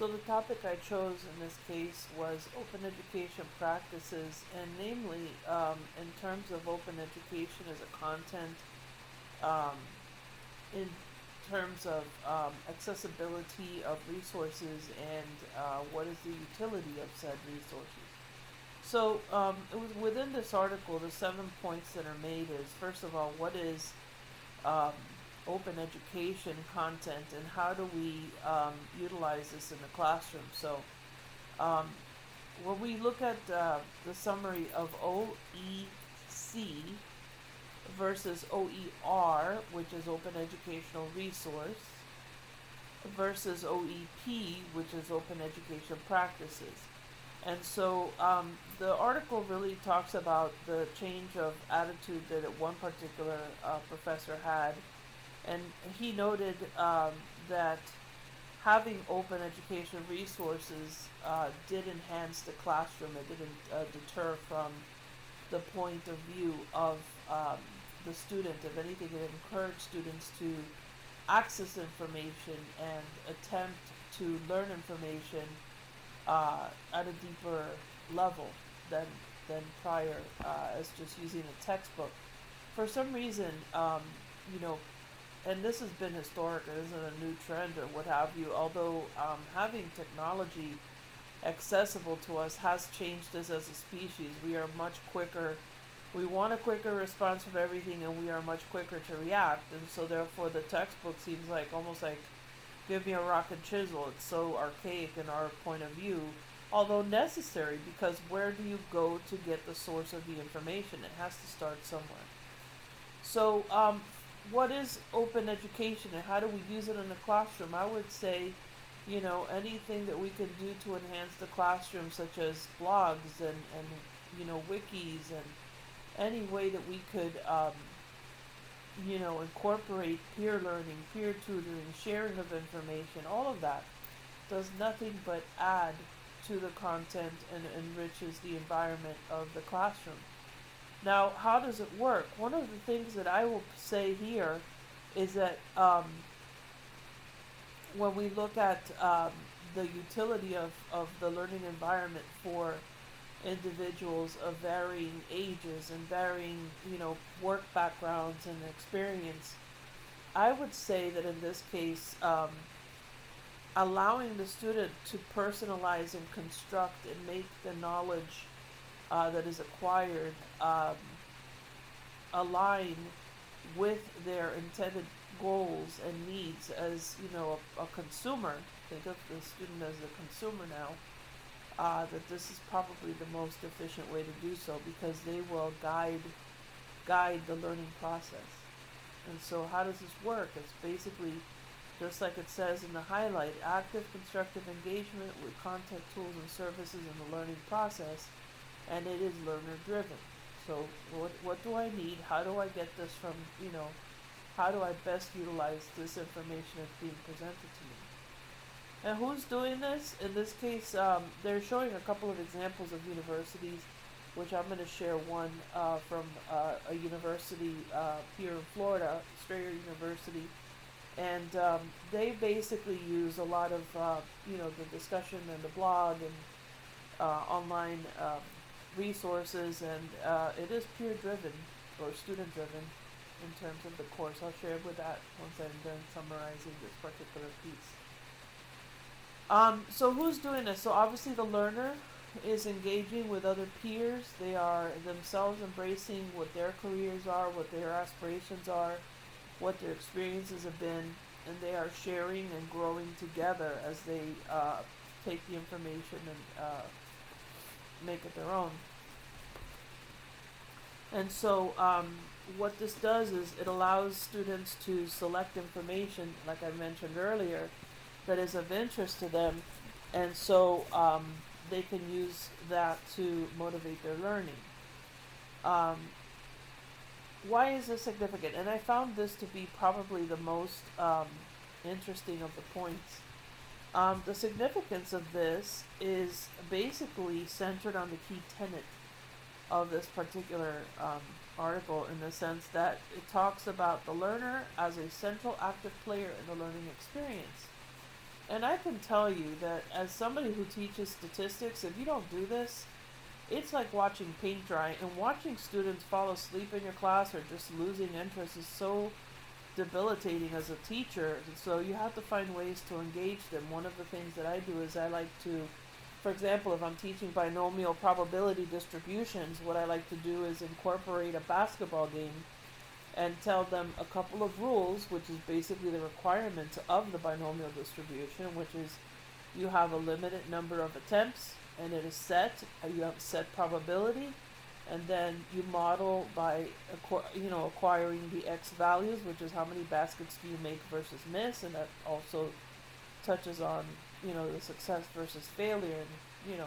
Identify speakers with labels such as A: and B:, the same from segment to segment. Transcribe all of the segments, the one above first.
A: So the topic I chose in this case was open education practices, and namely, in terms of open education as a content, um, in terms of accessibility of resources, and what is the utility of said resources. So it was within this article, the 7 points that are made is, first of all, what is um, open education content, and how do we utilize this in the classroom? So um, when we look at the summary of OEC versus OER, which is Open Educational Resource, versus OEP, which is Open Education Practices. And so the article really talks about the change of attitude that one particular professor had. And he noted that having open education resources did enhance the classroom. It didn't deter from the point of view of the student. If anything, it encouraged students to access information and attempt to learn information at a deeper level than prior, as just using a textbook. For some reason, you know, and this has been historic, it isn't a new trend or what have you, although having technology accessible to us has changed us as a species. We are much quicker, we want a quicker response from everything, and we are much quicker to react, and so therefore the textbook seems like almost like give me a rock and chisel. It's so archaic in our point of view, although necessary, because where do you go to get the source of the information? It has to start somewhere. So what is open education, and how do we use it in the classroom? I would say, anything that we can do to enhance the classroom, such as blogs and wikis, and any way that we could, incorporate peer learning, peer tutoring, sharing of information, all of that does nothing but add to the content and enriches the environment of the classroom. Now, how does it work? One of the things that I will say here is that when we look at the utility of the learning environment for individuals of varying ages and varying, work backgrounds and experience, I would say that in this case, allowing the student to personalize and construct and make the knowledge that is acquired align with their intended goals and needs as a consumer. Think of the student as a consumer now. That this is probably the most efficient way to do so, because they will guide the learning process. And so how does this work? It's basically just like it says in the highlight: active constructive engagement with content, tools, and services in the learning process, and it is learner driven. So what do I need? How do I get this from, how do I best utilize this information that's being presented to me? And who's doing this? In this case, they're showing a couple of examples of universities, which I'm going to share one from a university here in Florida, Strayer University. And they basically use a lot of, the discussion and the blog and online resources, and it is peer-driven or student-driven in terms of the course. I'll share with that once I'm done summarizing this particular piece. So who's doing this? So obviously the learner is engaging with other peers. They are themselves embracing what their careers are, what their aspirations are, what their experiences have been, and they are sharing and growing together as they take the information and make it their own. And so what this does is it allows students to select information, like I mentioned earlier, that is of interest to them, and so they can use that to motivate their learning. Why is this significant? And I found this to be probably the most interesting of the points. The significance of this is basically centered on the key tenet of this particular article, in the sense that it talks about the learner as a central active player in the learning experience. And I can tell you that as somebody who teaches statistics, if you don't do this, it's like watching paint dry. And watching students fall asleep in your class or just losing interest is so debilitating as a teacher. So you have to find ways to engage them. One of the things that I do is I like to, for example, if I'm teaching binomial probability distributions, what I like to do is incorporate a basketball game and tell them a couple of rules, which is basically the requirements of the binomial distribution, which is you have a limited number of attempts and it is set, you have set probability, and then you model by acquiring the x values, which is how many baskets do you make versus miss, and that also touches on the success versus failure, and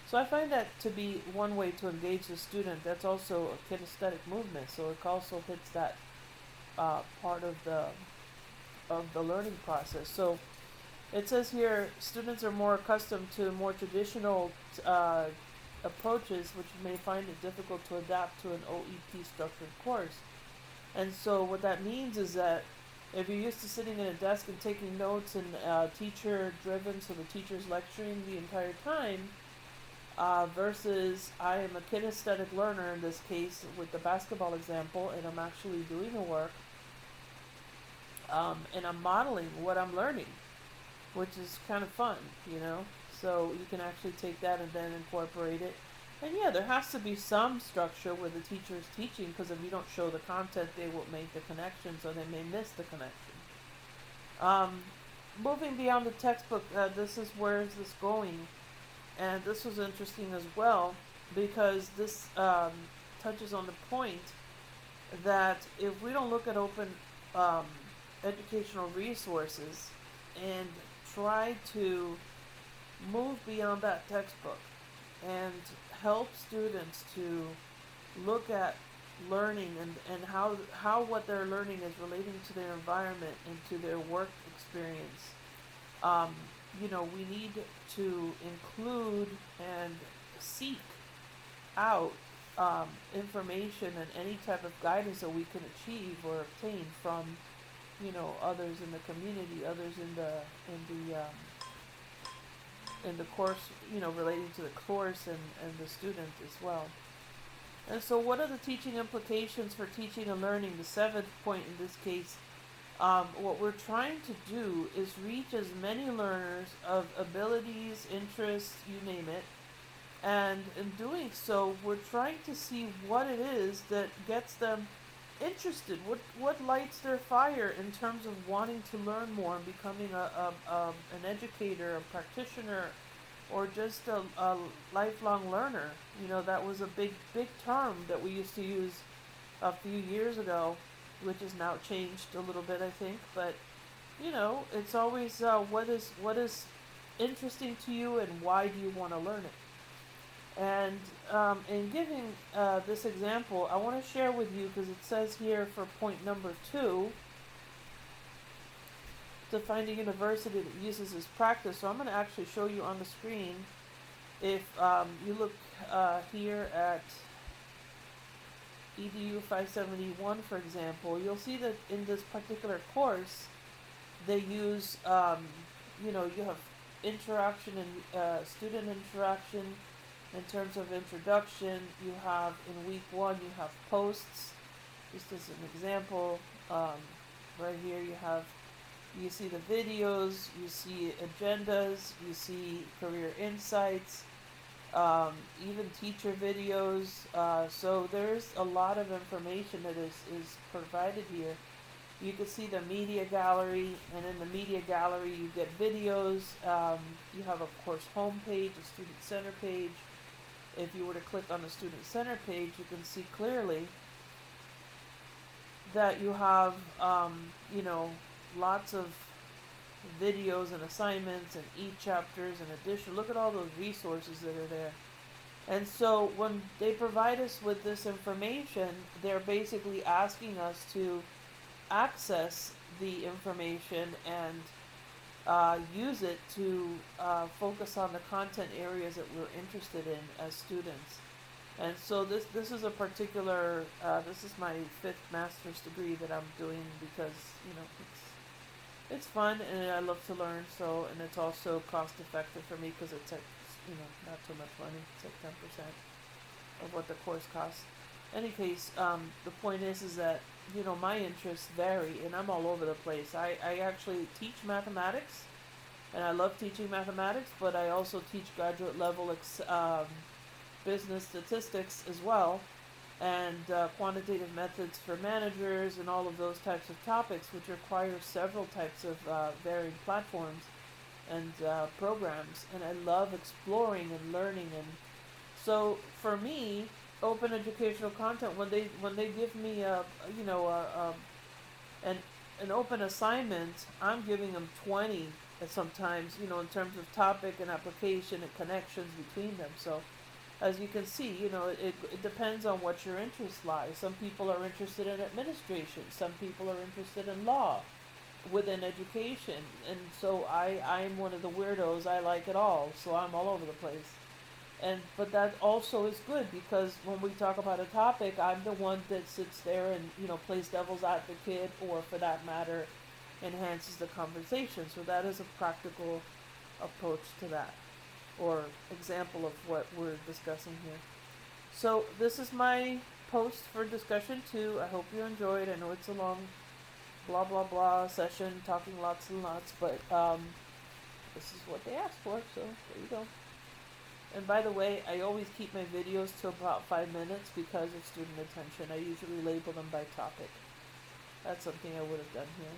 A: so I find that to be one way to engage the student. That's also a kinesthetic movement, so it also hits that part of the learning process. So it says here, students are more accustomed to more traditional approaches, which may find it difficult to adapt to an OEP structured course. And so what that means is that if you're used to sitting at a desk and taking notes and teacher driven, so the teacher's lecturing the entire time, versus I am a kinesthetic learner in this case with the basketball example, and I'm actually doing the work, and I'm modeling what I'm learning, which is kind of fun, so you can actually take that and then incorporate it. And yeah, there has to be some structure where the teacher is teaching, because if you don't show the content, they won't make the connections, or they may miss the connection. Moving beyond the textbook, this is where is this going? And this was interesting as well, because this touches on the point that if we don't look at open educational resources and try to move beyond that textbook and help students to look at learning and how what they're learning is relating to their environment and to their work experience, we need to include and seek out information and any type of guidance that we can achieve or obtain from, others in the community, others in the course, relating to the course and the student as well. And so what are the teaching implications for teaching and learning? The seventh point in this case, what we're trying to do is reach as many learners of abilities, interests, you name it. And in doing so, we're trying to see what it is that gets them interested, what lights their fire in terms of wanting to learn more and becoming an educator, a practitioner, or just a lifelong learner. That was a big term that we used to use a few years ago, which has now changed a little bit, I think. But it's always what is interesting to you and why do you want to learn it. And in giving this example, I want to share with you, because it says here for point number 2, to find a university that uses this practice. So I'm going to actually show you on the screen. If you look here at EDU 571, for example, you'll see that in this particular course, they use, you have interaction and student interaction. In terms of introduction, you have in week 1, you have posts. Just as an example, right here you see the videos, you see agendas, you see career insights, even teacher videos. So there's a lot of information that is provided here. You can see the media gallery, and in the media gallery you get videos. You have, of course, home page, a student center page. If you were to click on the student center page, you can see clearly that you have, lots of videos and assignments and e-chapters and addition. Look at all those resources that are there. And so when they provide us with this information, they're basically asking us to access the information and use it to focus on the content areas that we're interested in as students. And so this is a particular, this is my 5th master's degree that I'm doing, because, it's fun and I love to learn. So, and it's also cost effective for me because it's like, not too much money. It's like 10% of what the course costs. Any case, the point is that my interests vary and I'm all over the place. I actually teach mathematics and I love teaching mathematics, but I also teach graduate level business statistics as well, and quantitative methods for managers and all of those types of topics, which require several types of varying platforms and programs. And I love exploring and learning. And so for me, open educational content, when they give me an an open assignment, I'm giving them 20 sometimes, in terms of topic and application and connections between them. So as you can see, it depends on what your interests lie. Some people are interested in administration. Some people are interested in law within education. And so I'm one of the weirdos. I like it all. So I'm all over the place. But that also is good because when we talk about a topic, I'm the one that sits there and, plays devil's advocate, or for that matter, enhances the conversation. So that is a practical approach to that, or example of what we're discussing here. So this is my post for discussion 2. I hope you enjoyed. I know it's a long blah blah blah session, talking lots and lots, but this is what they asked for, so there you go. And by the way, I always keep my videos to about 5 minutes because of student attention. I usually label them by topic. That's something I would have done here.